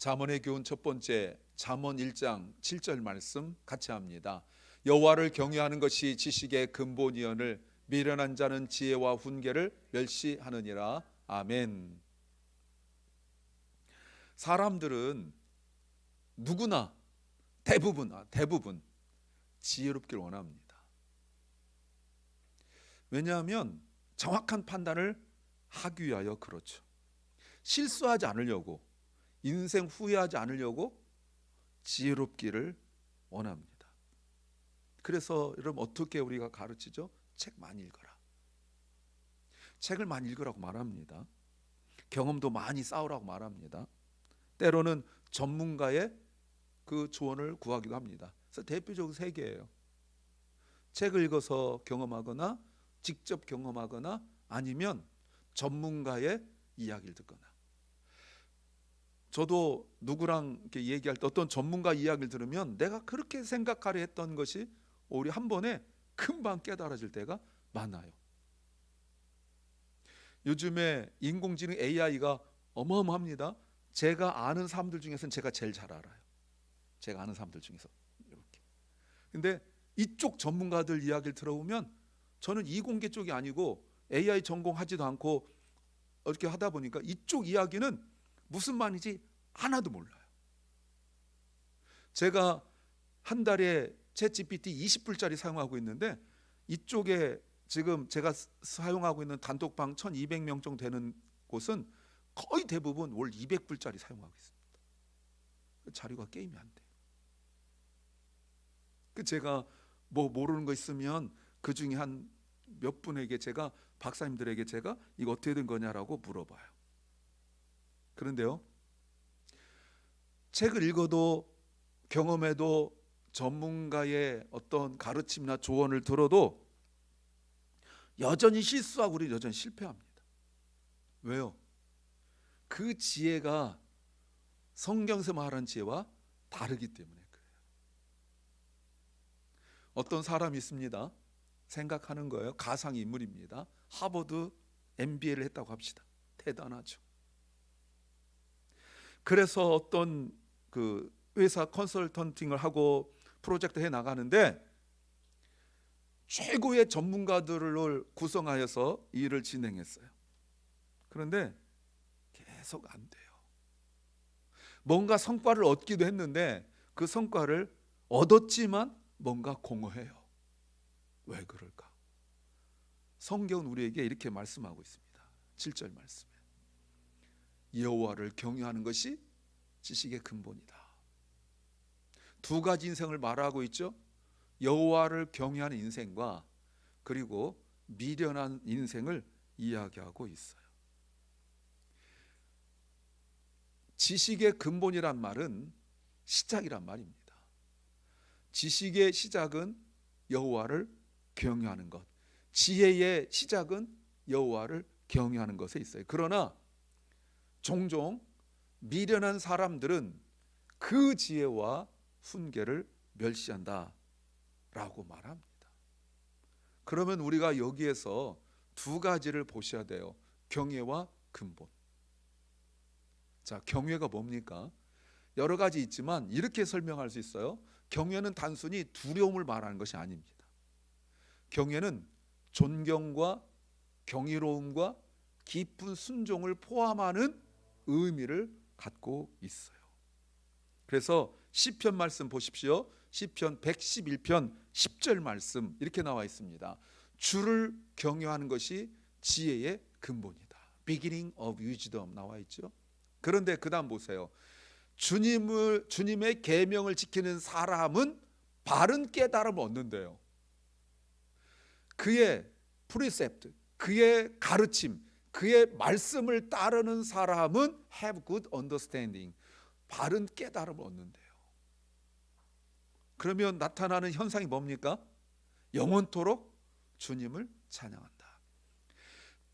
잠언의 교훈 첫 번째, 잠언 1장 7절 말씀 같이 합니다. 여호와를 경외하는 것이 지식의 근본이언을 미련한 자는 지혜와 훈계를 멸시하느니라. 아멘. 사람들은 누구나 대부분 지혜롭길 원합니다. 왜냐하면 정확한 판단을 하기 위하여 그렇죠. 실수하지 않으려고, 인생 후회하지 않으려고 지혜롭기를 원합니다. 그래서 여러분 어떻게 우리가 가르치죠? 책 많이 읽어라. 책을 많이 읽으라고 말합니다. 경험도 많이 쌓으라고 말합니다. 때로는 전문가의 그 조언을 구하기도 합니다. 그래서 대표적으로 세 개예요. 책을 읽어서 경험하거나 직접 경험하거나 아니면 전문가의 이야기를 듣거나. 저도 누구랑 이렇게 얘기할 때 어떤 전문가 이야기를 들으면 내가 그렇게 생각하려 했던 것이 우리 한 번에 금방 깨달아질 때가 많아요. 요즘에 인공지능 AI가 어마어마합니다. 제가 아는 사람들 중에서는 제가 제일 잘 알아요. 제가 아는 사람들 중에서 이렇게. 근데 이쪽 전문가들 이야기를 들어보면 저는 이공계 쪽이 아니고 AI 전공하지도 않고 이렇게 하다 보니까 이쪽 이야기는 무슨 말인지 하나도 몰라요. 제가 한 달에 챗GPT 20불짜리 사용하고 있는데 이쪽에 지금 제가 사용하고 있는 단톡방 1200명 정도 되는 곳은 거의 대부분 월 200불짜리 사용하고 있습니다. 자료가 게임이 안 돼요. 제가 뭐 모르는 거 있으면 그 중에 한 몇 분에게 제가 박사님들에게 제가 이거 어떻게 된 거냐라고 물어봐요. 그런데요, 책을 읽어도 경험해도 전문가의 어떤 가르침이나 조언을 들어도 여전히 실수하고 우리 여전히 실패합니다. 왜요? 그 지혜가 성경에서 말한 지혜와 다르기 때문에 그래요. 어떤 사람이 있습니다. 생각하는 거예요. 가상 인물입니다. 하버드 MBA를 했다고 합시다. 대단하죠. 그래서 어떤 그 회사 컨설턴팅을 하고 프로젝트 해 나가는데 최고의 전문가들을 구성하여서 일을 진행했어요. 그런데 계속 안 돼요. 뭔가 성과를 얻기도 했는데 그 성과를 얻었지만 뭔가 공허해요. 왜 그럴까? 성경은 우리에게 이렇게 말씀하고 있습니다. 7절 말씀에 여호와를 경외하는 것이 지식의 근본이다. 두 가지 인생을 말하고 있죠. 여호와를 경외하는 인생과 그리고 미련한 인생을 이야기하고 있어요. 지식의 근본이란 말은 시작이란 말입니다. 지식의 시작은 여호와를 경외하는 것, 지혜의 시작은 여호와를 경외하는 것에 있어요. 그러나 종종 미련한 사람들은 그 지혜와 훈계를 멸시한다 라고 말합니다. 그러면 우리가 여기에서 두 가지를 보셔야 돼요. 경외와 근본. 자, 경외가 뭡니까? 여러 가지 있지만 이렇게 설명할 수 있어요. 경외는 단순히 두려움을 말하는 것이 아닙니다. 경외는 존경과 경이로움과 깊은 순종을 포함하는 의미를 갖고 있어요. 그래서 시편 말씀 보십시오. 시편 111편 10절 말씀 이렇게 나와 있습니다. 주를 경외하는 것이 지혜의 근본이다. Beginning of wisdom 나와 있죠. 그런데 그 다음 보세요. 주님의 계명을 지키는 사람은 바른 깨달음을 얻는데요. 그의 프리셉트, 그의 가르침, 그의 말씀을 따르는 사람은 have good understanding, 바른 깨달음을 얻는데요. 그러면 나타나는 현상이 뭡니까? 영원토록 주님을 찬양한다.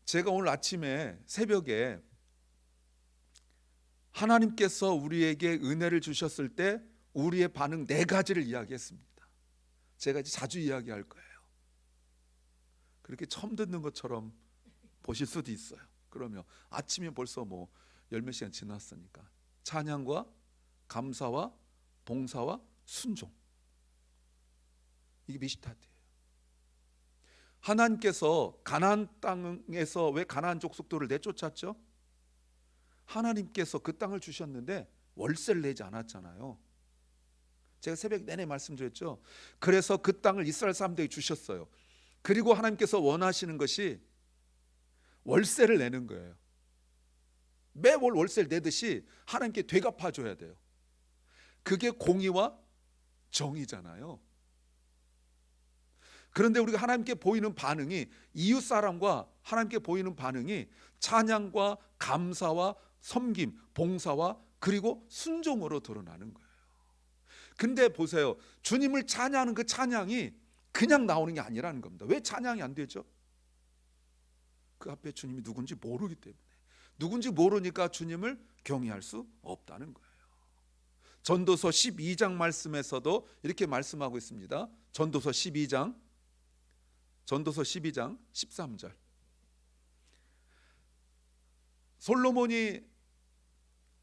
제가 오늘 아침에 새벽에 하나님께서 우리에게 은혜를 주셨을 때 우리의 반응 네 가지를 이야기했습니다. 제가 이제 자주 이야기할 거예요. 그렇게 처음 듣는 것처럼 보실 수도 있어요. 그러면 아침에 벌써 뭐 열 몇 시간 지났으니까 찬양과 감사와 봉사와 순종. 이게 미시타트예요. 하나님께서 가나안 땅에서 왜 가나안 족속들을 내쫓았죠? 하나님께서 그 땅을 주셨는데 월세를 내지 않았잖아요. 제가 새벽 내내 말씀드렸죠. 그래서 그 땅을 이스라엘 사람들에게 주셨어요. 그리고 하나님께서 원하시는 것이 월세를 내는 거예요. 매월 월세를 내듯이 하나님께 되갚아 줘야 돼요. 그게 공의와 정의잖아요. 그런데 우리가 하나님께 보이는 반응이, 이웃 사람과 하나님께 보이는 반응이 찬양과 감사와 섬김, 봉사와 그리고 순종으로 드러나는 거예요. 근데 보세요. 주님을 찬양하는 그 찬양이 그냥 나오는 게 아니라는 겁니다. 왜 찬양이 안 되죠? 그 앞에 주님이 누군지 모르기 때문에. 누군지 모르니까 주님을 경외할 수 없다는 거예요. 전도서 12장 말씀에서도 이렇게 말씀하고 있습니다. 전도서 12장 13절. 솔로몬이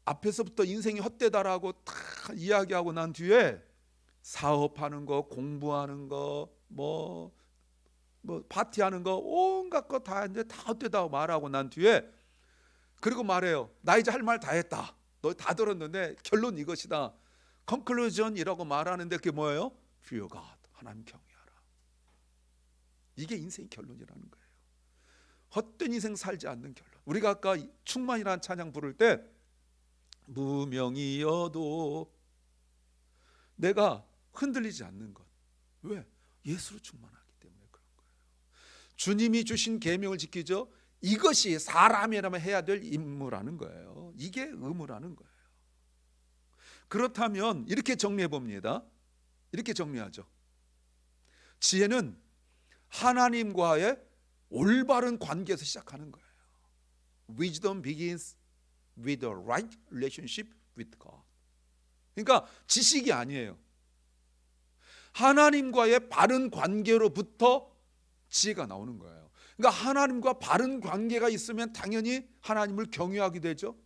앞에서부터 인생이 헛되다라고 다 이야기하고 난 뒤에 사업하는 거, 공부하는 거, 뭐 파티하는 거, 온갖 거 다 이제 다 헛되다고 말하고 난 뒤에, 그리고 말해요. 나 이제 할 말 다 했다. 너 다 들었는데 결론 이것이다. conclusion이라고 말하는데 그게 뭐예요? Fear God. 하나님 경외하라. 이게 인생의 결론이라는 거예요. 헛된 인생 살지 않는 결론. 우리가 아까 충만이라는 찬양 부를 때 무명이어도 내가 흔들리지 않는 것. 왜? 예수로 충만하기 때문에 그런 거예요. 주님이 주신 계명을 지키죠. 이것이 사람이라면 해야 될 임무라는 거예요. 이게 의무라는 거예요. 그렇다면 이렇게 정리해 봅니다. 이렇게 정리하죠. 지혜는 하나님과의 올바른 관계에서 시작하는 거예요. Wisdom begins with the right relationship with God. 그러니까 지식이 아니에요. 하나님과의 바른 관계로부터 지혜가 나오는 거예요. 그러니까 하나님과 바른 관계가 있으면 당연히 하나님을 경외하게 되죠.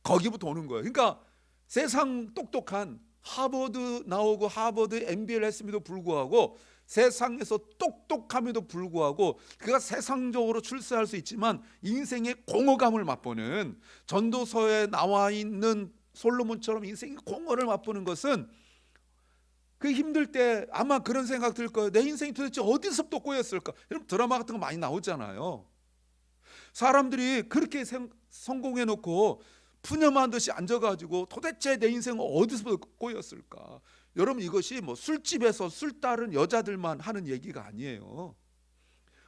거기부터 오는 거예요. 그러니까 세상 똑똑한 하버드 나오고 하버드 MBA를 했음에도 불구하고, 세상에서 똑똑함에도 불구하고 그가 세상적으로 출세할 수 있지만 인생의 공허감을 맛보는, 전도서에 나와 있는 솔로몬처럼 인생의 공허를 맛보는 것은, 그 힘들 때 아마 그런 생각 들 거예요. 내 인생이 도대체 어디서부터 꼬였을까? 여러분 드라마 같은 거 많이 나오잖아요. 사람들이 그렇게 성공해 놓고 푸념한 듯이 앉아가지고 도대체 내 인생은 어디서부터 꼬였을까? 여러분 이것이 뭐 술집에서 술 따른 여자들만 하는 얘기가 아니에요.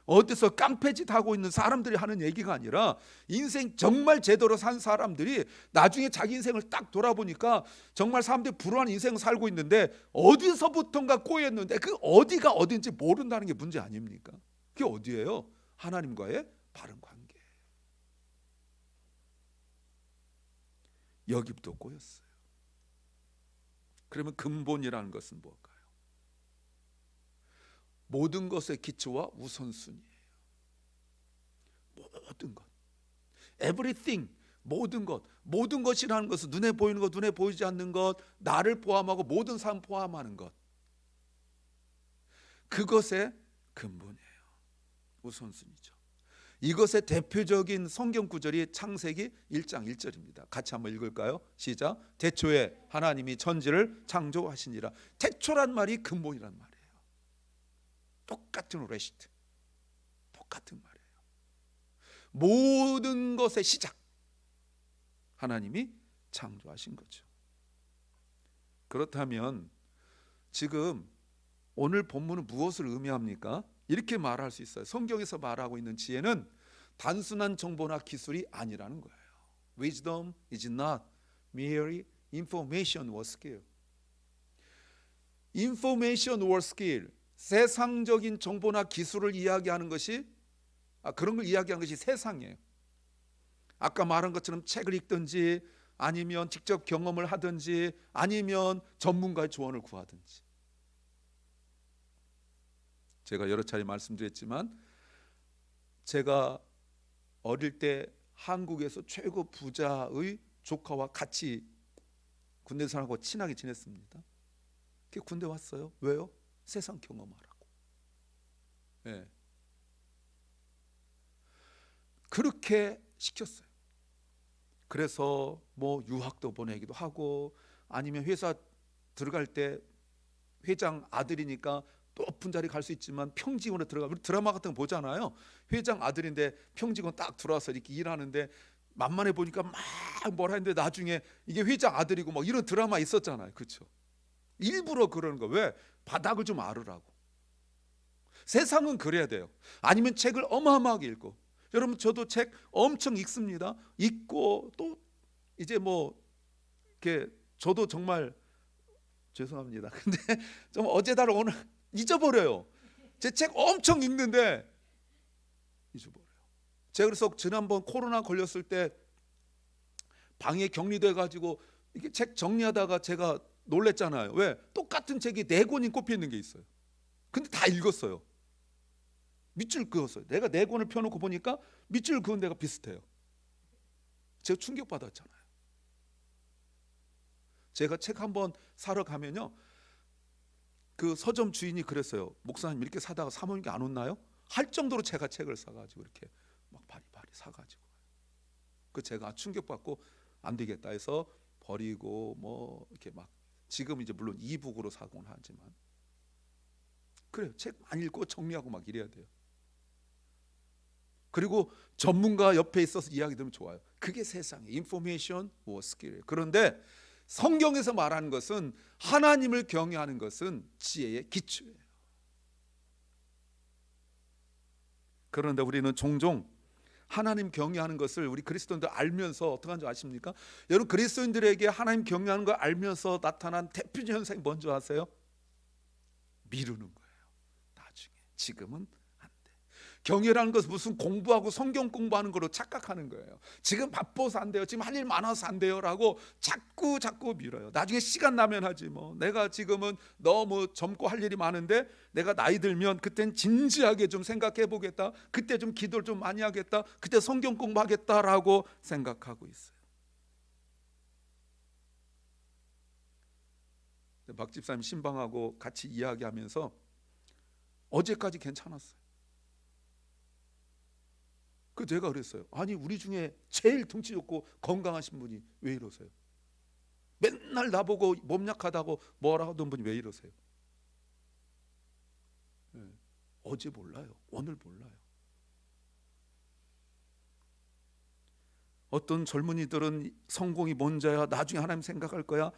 어디서 깡패짓 하고 있는 사람들이 하는 얘기가 아니라, 인생 정말 제대로 산 사람들이 나중에 자기 인생을 딱 돌아보니까 정말 사람들이 불우한 인생을 살고 있는데 어디서부턴가 꼬였는데 그 어디가 어딘지 모른다는 게 문제 아닙니까? 그게 어디예요? 하나님과의 바른 관계. 여기부터 꼬였어요. 그러면 근본이라는 것은 뭘까요? 모든 것의 기초와 우선순위예요. 모든 것, everything, 모든 것이라는 것은 눈에 보이는 것, 눈에 보이지 않는 것, 나를 포함하고 모든 사람 포함하는 것, 그것의 근본이에요. 우선순위죠. 이것의 대표적인 성경 구절이 창세기 1장 1절입니다. 같이 한번 읽을까요? 시작. 태초에 하나님이 천지를 창조하시니라. 태초란 말이 근본이란 말이에요. 똑같은 레시트, 똑같은 말이에요. 모든 것의 시작, 하나님이 창조하신 거죠. 그렇다면 지금 오늘 본문은 무엇을 의미합니까? 이렇게 말할 수 있어요. 성경에서 말하고 있는 지혜는 단순한 정보나 기술이 아니라는 거예요. Wisdom is not merely information or skill. Information or skill, 세상적인 정보나 기술을 이야기하는 것이, 그런 걸 이야기하는 것이 세상이에요. 아까 말한 것처럼 책을 읽든지 아니면 직접 경험을 하든지 아니면 전문가의 조언을 구하든지. 제가 여러 차례 말씀드렸지만 제가 어릴 때 한국에서 최고 부자의 조카와 같이 군대 사람하고 친하게 지냈습니다. 군대 왔어요. 왜요? 세상 경험하라고. 예. 그렇게 시켰어요. 그래서 뭐 유학도 보내기도 하고, 아니면 회사 들어갈 때 회장 아들이니까 높은 자리 갈 수 있지만 평직원으로 들어가. 우리 드라마 같은 거 보잖아요. 회장 아들인데 평직원 딱 들어와서 이렇게 일하는데 만만해 보니까 막 뭐라 했는데 나중에 이게 회장 아들이고 뭐 이런 드라마 있었잖아요. 그렇죠? 일부러 그러는 거. 왜? 바닥을 좀 알으라고. 세상은 그래야 돼요. 아니면 책을 어마어마하게 읽고. 여러분, 저도 책 엄청 읽습니다. 읽고 또 이제 뭐 이렇게 저도 정말 죄송합니다. 근데 좀 어제달 오늘 잊어버려요. 제 책 엄청 읽는데 잊어버려요. 제가 그래서 지난번 코로나 걸렸을 때 방에 격리돼 가지고 이게 책 정리하다가 제가 놀랬잖아요. 왜? 똑같은 책이 4권이 꼽혀 있는 게 있어요. 근데 다 읽었어요. 밑줄 그었어요. 내가 4권을 펴놓고 보니까 밑줄 그은 데가 비슷해요. 제가 충격받았잖아요. 제가 책 한번 사러 가면요, 그 서점 주인이 그랬어요. 목사님 이렇게 사다가 사모님께 안 혼나요? 할 정도로 제가 책을 사가지고 이렇게 막 바리바리 사가지고. 그 제가 충격받고 안 되겠다 해서 버리고 뭐 이렇게 막, 지금 이제 물론 이북으로 사곤 하지만 그래요. 책 많이 읽고 정리하고 막 이래야 돼요. 그리고 전문가 옆에 있어서 이야기 들으면 좋아요. 그게 세상의 인포메이션 or 스킬이에요. 그런데 성경에서 말하는 것은, 하나님을 경외하는 것은 지혜의 기초예요. 그런데 우리는 종종 하나님 경외하는 것을 우리 그리스도인들 알면서 어떻게 하는 줄 아십니까? 여러분, 그리스도인들에게 하나님 경외하는 걸 알면서 나타난 대표적 현상이 뭔지 아세요? 미루는 거예요. 나중에, 지금은 안 돼. 경외라는 것은 무슨 공부하고 성경 공부하는 거로 착각하는 거예요. 지금 바빠서 안 돼요. 지금 할 일 많아서 안 돼요 라고 자꾸 미뤄요. 나중에 시간 나면 하지 뭐. 내가 지금은 너무 젊고 할 일이 많은데 내가 나이 들면 그땐 진지하게 좀 생각해 보겠다. 그때 좀 기도를 좀 많이 하겠다. 그때 성경 공부하겠다라고 생각하고 있어요. 박 집사님 신방하고 같이 이야기하면서 어제까지 괜찮았어요. 그 제가 그랬어요. 아니, 우리 중에 제일 덩치 좋고 건강하신 분이 왜 이러세요? 맨날 나보고 몸 약하다고 뭐라 하던 분이 왜 이러세요? 네. 어제 몰라요. 오늘 몰라요. 어떤 젊은이들은 성공이 뭔지야, 나중에 하나님 생각할 거야.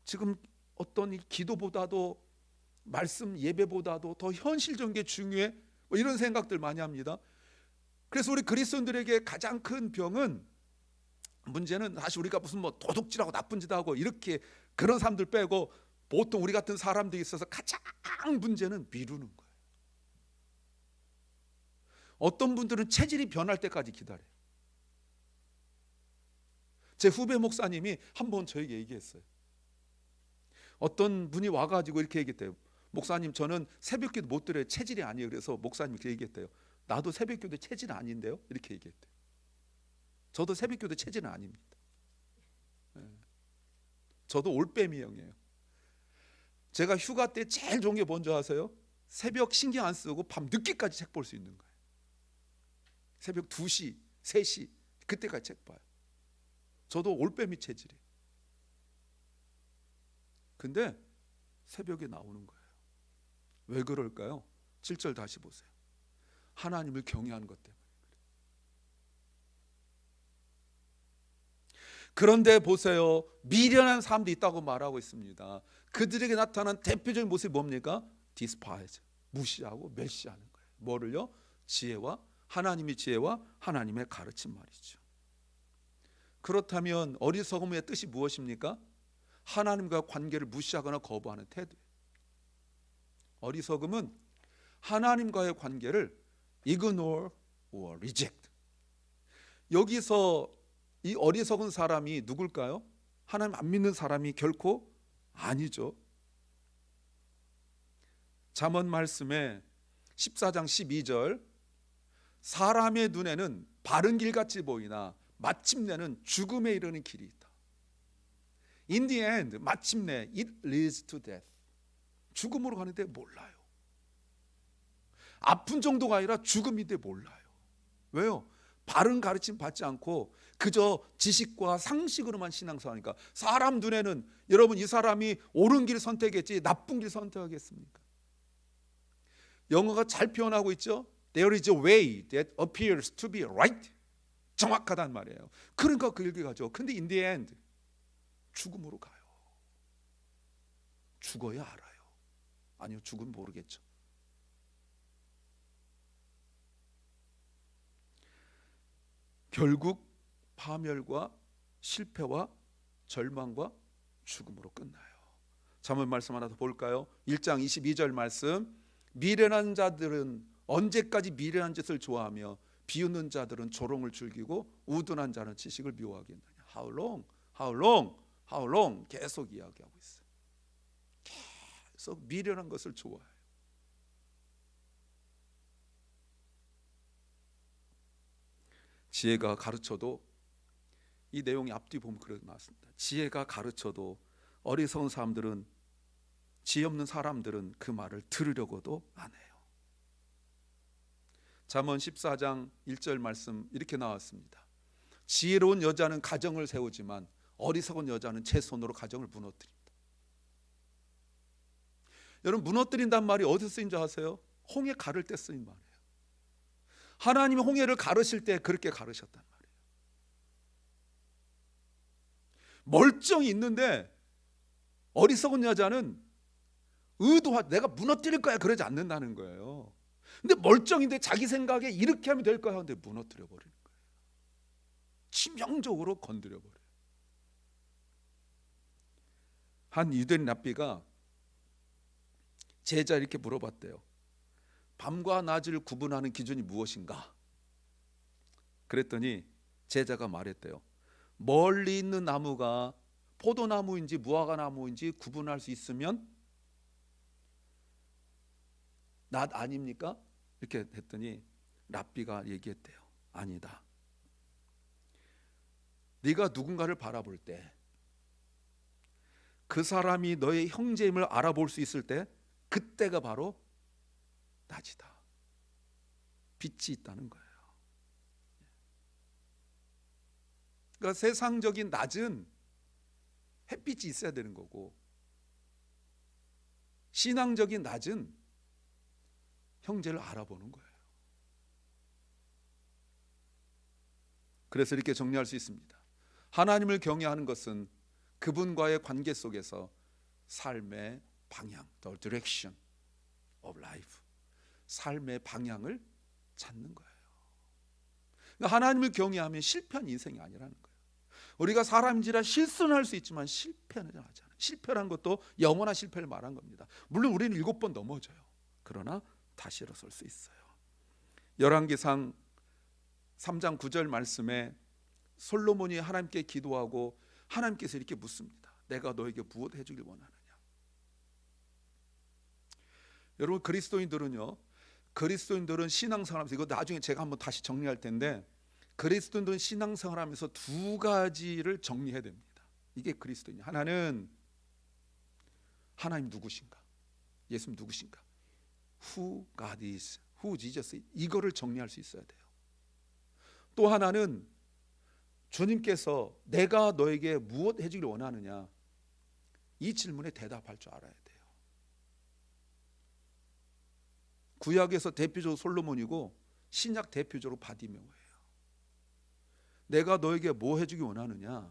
지금 어떤 기도보다도 말씀 예배보다도 더 현실적인 게 중요해. 뭐 이런 생각들 많이 합니다. 그래서 우리 그리스도인들에게 가장 큰 병은, 문제는 사실 우리가 무슨 뭐 도둑질하고 나쁜 짓 하고 이렇게 그런 사람들 빼고 보통 우리 같은 사람들이 있어서 가장 문제는 미루는 거예요. 어떤 분들은 체질이 변할 때까지 기다려요. 제 후배 목사님이 한 번 저에게 얘기했어요. 어떤 분이 와가지고 이렇게 얘기했대요. 목사님, 저는 새벽기도 못 드려요. 체질이 아니에요. 그래서 목사님이 그렇게 얘기했대요. 나도 새벽기도 체질은 아닌데요. 이렇게 얘기했대요. 저도 새벽기도 체질은 아닙니다. 저도 올빼미형이에요. 제가 휴가 때 제일 좋은 게 뭔지 아세요? 새벽 신경 안 쓰고 밤 늦게까지 책 볼 수 있는 거예요. 새벽 2시, 3시 그때까지 책 봐요. 저도 올빼미 체질이에요. 근데 새벽에 나오는 거예요. 왜 그럴까요? 7절 다시 보세요. 하나님을 경외하는 것 때문에. 그런데 보세요. 미련한 사람도 있다고 말하고 있습니다. 그들에게 나타난 대표적인 모습이 뭡니까? despise, 무시하고 멸시하는 거예요. 뭐를요? 지혜와, 하나님의 지혜와 하나님의 가르침 말이죠. 그렇다면 어리석음의 뜻이 무엇입니까? 하나님과 관계를 무시하거나 거부하는 태도예요. 어리석음은 하나님과의 관계를 ignore or reject. 여기서 이 어리석은 사람이 누굴까요? 하나님 안 믿는 사람이 결코 아니죠. 잠언 말씀에 14장 12절, 사람의 눈에는 바른 길같이 보이나 마침내는 죽음에 이르는 길이 있다. In the end, 마침내 it leads to death. 죽음으로 가는데 몰라요. 아픈 정도가 아니라 죽음인데 몰라요. 왜요? 바른 가르침 받지 않고 그저 지식과 상식으로만 신앙생활하니까. 사람 눈에는 여러분 이 사람이 옳은 길 선택했지 나쁜 길 선택하겠습니까? 영어가 잘 표현하고 있죠. There is a way that appears to be right. 정확하단 말이에요. 그러니까 그 길을 가죠. 근데 in the end 죽음으로 가요. 죽어야 알아요. 아니요, 죽으면 모르겠죠. 결국 파멸과 실패와 절망과 죽음으로 끝나요. 잠언 말씀 하나 더 볼까요? 1장 22절 말씀. 미련한 자들은 언제까지 미련한 짓을 좋아하며 비웃는 자들은 조롱을 즐기고 우둔한 자는 지식을 미워하게 한다냐. How long? How long? How long? 계속 이야기하고 있어요. 계속 미련한 것을 좋아해요. 지혜가 가르쳐도, 이 내용이 앞뒤 보면 그렇게 나왔습니다. 지혜가 가르쳐도 어리석은 사람들은, 지혜 없는 사람들은 그 말을 들으려고도 안 해요. 잠언 14장 1절 말씀 이렇게 나왔습니다. 지혜로운 여자는 가정을 세우지만 어리석은 여자는 제 손으로 가정을 무너뜨린다. 여러분, 무너뜨린단 말이 어디서 쓰인 줄 아세요? 홍해 가를 때 쓰인 말이에요. 하나님이 홍해를 가르실 때 그렇게 가르셨단 말이에요. 멀쩡히 있는데 어리석은 여자는 내가 무너뜨릴 거야 그러지 않는다는 거예요. 근데 멀쩡인데 자기 생각에 이렇게 하면 될 거야 하는데 무너뜨려 버리는 거예요. 치명적으로 건드려 버려요. 한 유대인 랍비가 제자 이렇게 물어봤대요. 밤과 낮을 구분하는 기준이 무엇인가? 그랬더니 제자가 말했대요. 멀리 있는 나무가 포도나무인지 무화과나무인지 구분할 수 있으면 낮 아닙니까? 이렇게 했더니 랍비가 얘기했대요. 아니다. 네가 누군가를 바라볼 때 그 사람이 너의 형제임을 알아볼 수 있을 때 그때가 바로 낮이다. 빛이 있다는 거예요. 그러니까 세상적인 낮은 햇빛이 있어야 되는 거고, 신앙적인 낮은 형제를 알아보는 거예요. 그래서 이렇게 정리할 수 있습니다. 하나님을 경외하는 것은 그분과의 관계 속에서 삶의 방향, the direction of life, 삶의 방향을 찾는 거예요. 그러니까 하나님을 경외하면 실패한 인생이 아니라는 거예요. 우리가 사람인지라 실수는 할 수 있지만 실패는 하지 않아요. 실패라는 것도 영원한 실패를 말한 겁니다. 물론 우리는 7번 넘어져요. 그러나 다시 일어설 수 있어요. 열왕기상 3장 9절 말씀에 솔로몬이 하나님께 기도하고 하나님께서 이렇게 묻습니다. 내가 너에게 무엇 해주길 원하느냐? 여러분, 그리스도인들은 신앙생활하면서, 이거 나중에 제가 한번 다시 정리할 텐데, 그리스도인들은 신앙생활하면서 두 가지를 정리해야 됩니다. 이게 그리스도인이에요. 하나는 하나님 누구신가? 예수님 누구신가? Who God is, Who Jesus is. 이거를 정리할 수 있어야 돼요. 또 하나는 주님께서 내가 너에게 무엇 해주길 원하느냐, 이 질문에 대답할 줄 알아야 돼요. 구약에서 대표적으로 솔로몬이고 신약 대표적으로 바디메오예요. 내가 너에게 뭐 해주길 원하느냐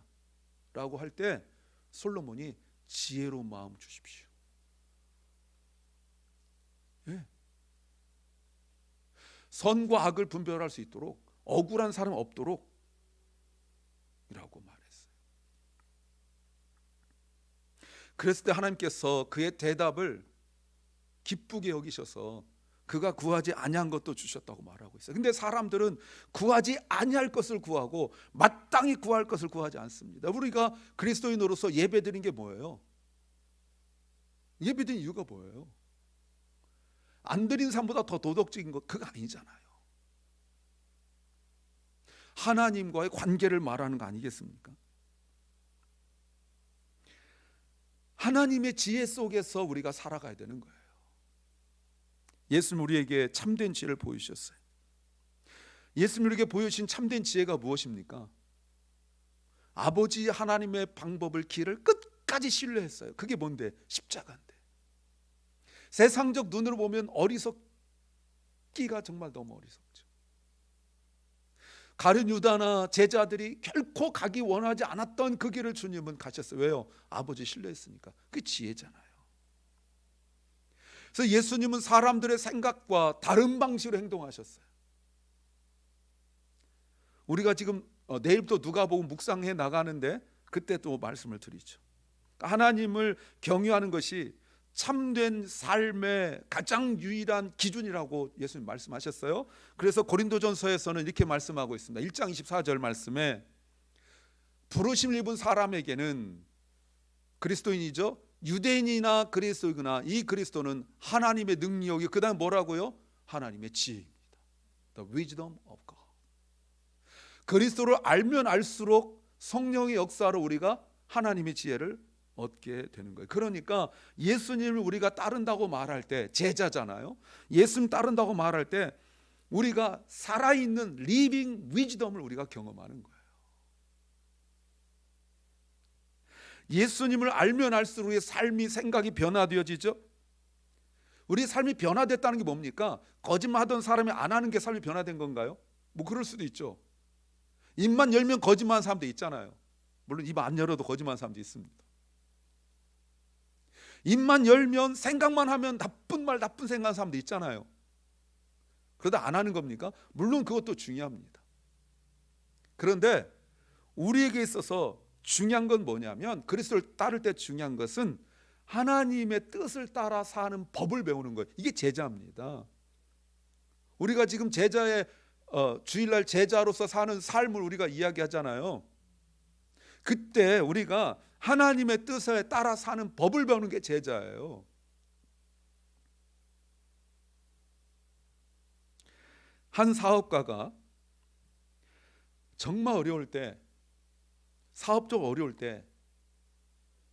라고 할 때 솔로몬이 지혜로운 마음 주십시오. 예. 선과 악을 분별할 수 있도록, 억울한 사람 없도록 이라고 말했어요. 그랬을 때 하나님께서 그의 대답을 기쁘게 여기셔서 그가 구하지 아니한 것도 주셨다고 말하고 있어요. 근데 사람들은 구하지 아니할 것을 구하고 마땅히 구할 것을 구하지 않습니다. 우리가 그리스도인으로서 예배드린 게 뭐예요? 예배드린 이유가 뭐예요? 안 드린 삶보다 더 도덕적인 것 그거 아니잖아요. 하나님과의 관계를 말하는 거 아니겠습니까? 하나님의 지혜 속에서 우리가 살아가야 되는 거예요. 예수님 우리에게 참된 지혜를 보여주셨어요. 예수님 우리에게 보여주신 참된 지혜가 무엇입니까? 아버지 하나님의 방법을, 길을 끝까지 신뢰했어요. 그게 뭔데? 십자가인데. 세상적 눈으로 보면 어리석기가 정말 너무 어리석죠. 가룟 유다나 제자들이 결코 가기 원하지 않았던 그 길을 주님은 가셨어요. 왜요? 아버지 신뢰했으니까. 그게 지혜잖아요. 그래서 예수님은 사람들의 생각과 다른 방식으로 행동하셨어요. 우리가 지금 내일부터 누가복음 묵상해 나가는데 그때 또 말씀을 드리죠. 하나님을 경유하는 것이 참된 삶의 가장 유일한 기준이라고 예수님 말씀하셨어요. 그래서 고린도전서에서는 이렇게 말씀하고 있습니다. 1장 24절 말씀에 부르심을 입은 사람에게는, 그리스도인이죠, 유대인이나 그리스도이거나 이 그리스도는 하나님의 능력이, 그 다음 뭐라고요? 하나님의 지혜입니다. The wisdom of God. 그리스도를 알면 알수록 성령의 역사로 우리가 하나님의 지혜를 얻게 되는 거예요. 그러니까 예수님을 우리가 따른다고 말할 때, 제자잖아요. 예수님 따른다고 말할 때 우리가 살아있는 리빙 위즈덤을 우리가 경험하는 거예요. 예수님을 알면 알수록 우리의 삶이, 생각이 변화되어지죠. 우리 삶이 변화됐다는 게 뭡니까? 거짓말하던 사람이 안 하는 게 삶이 변화된 건가요? 뭐 그럴 수도 있죠. 입만 열면 거짓말하는 사람도 있잖아요. 물론 입 안 열어도 거짓말하는 사람도 있습니다. 입만 열면, 생각만 하면 나쁜 말, 나쁜 생각하는 사람도 있잖아요. 그러다 안 하는 겁니까? 물론 그것도 중요합니다. 그런데 우리에게 있어서 중요한 건 뭐냐면, 그리스도를 따를 때 중요한 것은 하나님의 뜻을 따라 사는 법을 배우는 거예요. 이게 제자입니다. 우리가 지금 제자의 주일날 제자로서 사는 삶을 우리가 이야기하잖아요. 그때 우리가 하나님의 뜻에 따라 사는 법을 배우는 게 제자예요. 한 사업가가 정말 어려울 때, 사업적으로 어려울 때,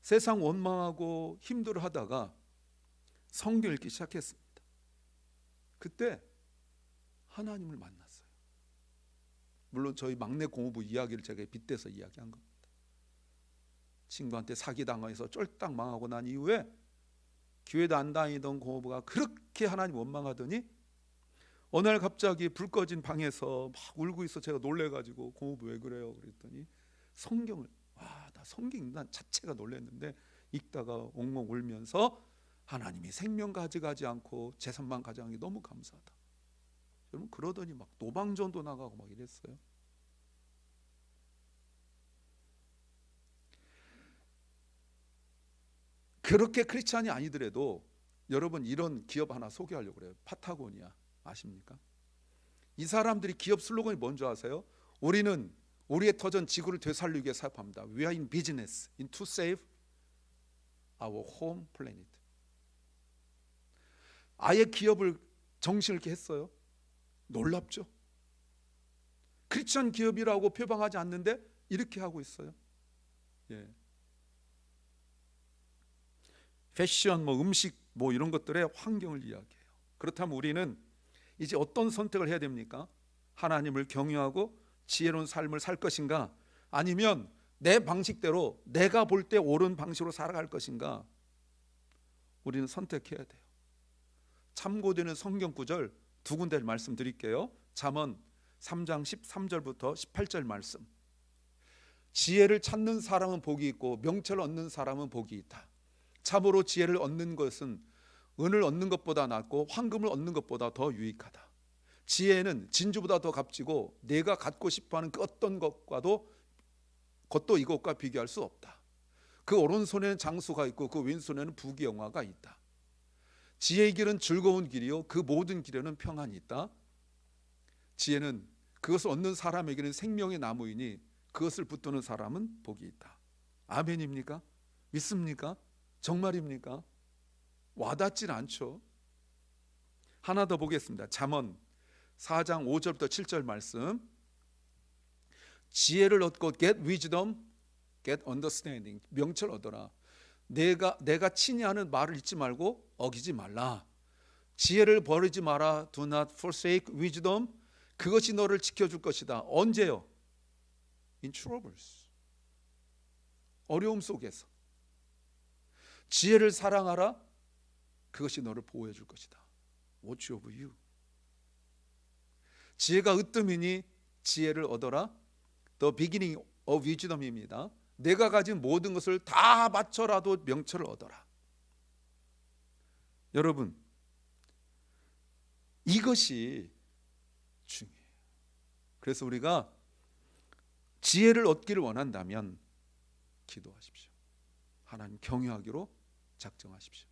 세상 원망하고 힘들어 하다가 성경 읽기 시작했습니다. 그때 하나님을 만났어요. 물론 저희 막내 공업부 이야기를 제가 빗대서 이야기한 겁니다. 친구한테 사기당해서 쫄딱 망하고 난 이후에 교회도 안 다니던 공업부가 그렇게 하나님 원망하더니 어느 날 갑자기 불 꺼진 방에서 막 울고 있어. 제가 놀래가지고 공업부 왜 그래요? 그랬더니 성경을, 나 성경 읽는 자체가 놀랐는데 읽다가 엉엉 울면서 하나님이 생명 가져가지 않고 재산만 가져간 게 너무 감사하다. 여러분, 그러더니 막 노방전도 나가고 막 이랬어요. 그렇게 크리스찬이 아니더라도 여러분, 이런 기업 하나 소개하려고 그래요. 파타고니아 아십니까? 이 사람들이 기업 슬로건이 뭔지 아세요? 우리는 우리의 터전 지구를 되살리기 위해 사업합니다. We are in business in to save our home planet. 아예 기업을 정신을 이렇게 했어요. 놀랍죠? 크리스천 기업이라고 표방하지 않는데 이렇게 하고 있어요. 예. 패션, 음식, 이런 것들의 환경을 이야기해요. 그렇다면 우리는 이제 어떤 선택을 해야 됩니까? 하나님을 경유하고 지혜로운 삶을 살 것인가? 아니면 내 방식대로 내가 볼 때 옳은 방식으로 살아갈 것인가? 우리는 선택해야 돼요. 참고되는 성경 구절 두 군데를 말씀드릴게요. 잠언 3장 13절부터 18절 말씀. 지혜를 찾는 사람은 복이 있고 명철을 얻는 사람은 복이 있다. 참으로 지혜를 얻는 것은 은을 얻는 것보다 낫고 황금을 얻는 것보다 더 유익하다. 지혜는 진주보다 더 값지고 내가 갖고 싶어하는 그 어떤 것도 이것과 비교할 수 없다. 그 오른손에는 장수가 있고 그 왼손에는 부귀영화가 있다. 지혜의 길은 즐거운 길이요 그 모든 길에는 평안이 있다. 지혜는 그것을 얻는 사람에게는 생명의 나무이니 그것을 붙드는 사람은 복이 있다. 아멘입니까? 믿습니까? 정말입니까? 와닿질 않죠. 하나 더 보겠습니다. 잠언 4장 5절부터 7절 말씀. 지혜를 얻고 get wisdom, get understanding. 명철 얻어라. 내가 친히 하는 말을 잊지 말고 어기지 말라. 지혜를 버리지 마라. Do not forsake wisdom. 그것이 너를 지켜줄 것이다. 언제요? In troubles. 어려움 속에서. 지혜를 사랑하라. 그것이 너를 보호해 줄 것이다. Watch over you. 지혜가 으뜸이니 지혜를 얻어라. The beginning of wisdom입니다. 내가 가진 모든 것을 다 바쳐라도 명철을 얻어라. 여러분, 이것이 중요해요. 그래서 우리가 지혜를 얻기를 원한다면 기도하십시오. 하나님 경외하기로 작정하십시오.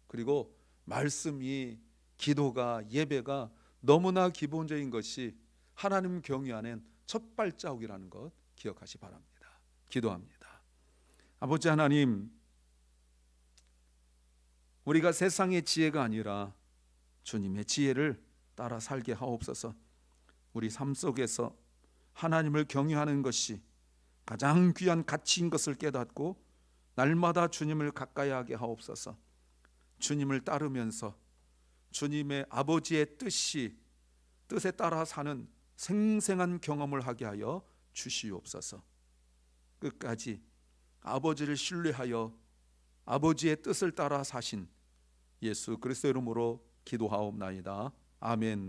그리고 말씀이, 기도가, 예배가 너무나 기본적인 것이 하나님 경외하는 첫 발자국이라는 것 기억하시 바랍니다. 기도합니다. 아버지 하나님, 우리가 세상의 지혜가 아니라 주님의 지혜를 따라 살게 하옵소서. 우리 삶 속에서 하나님을 경외하는 것이 가장 귀한 가치인 것을 깨닫고 날마다 주님을 가까이 하게 하옵소서. 주님을 따르면서 주님의 아버지의 뜻에 따라 사는 생생한 경험을 하게 하여 주시옵소서. 끝까지 아버지를 신뢰하여 아버지의 뜻을 따라 사신 예수 그리스도 이름으로 기도하옵나이다. 아멘.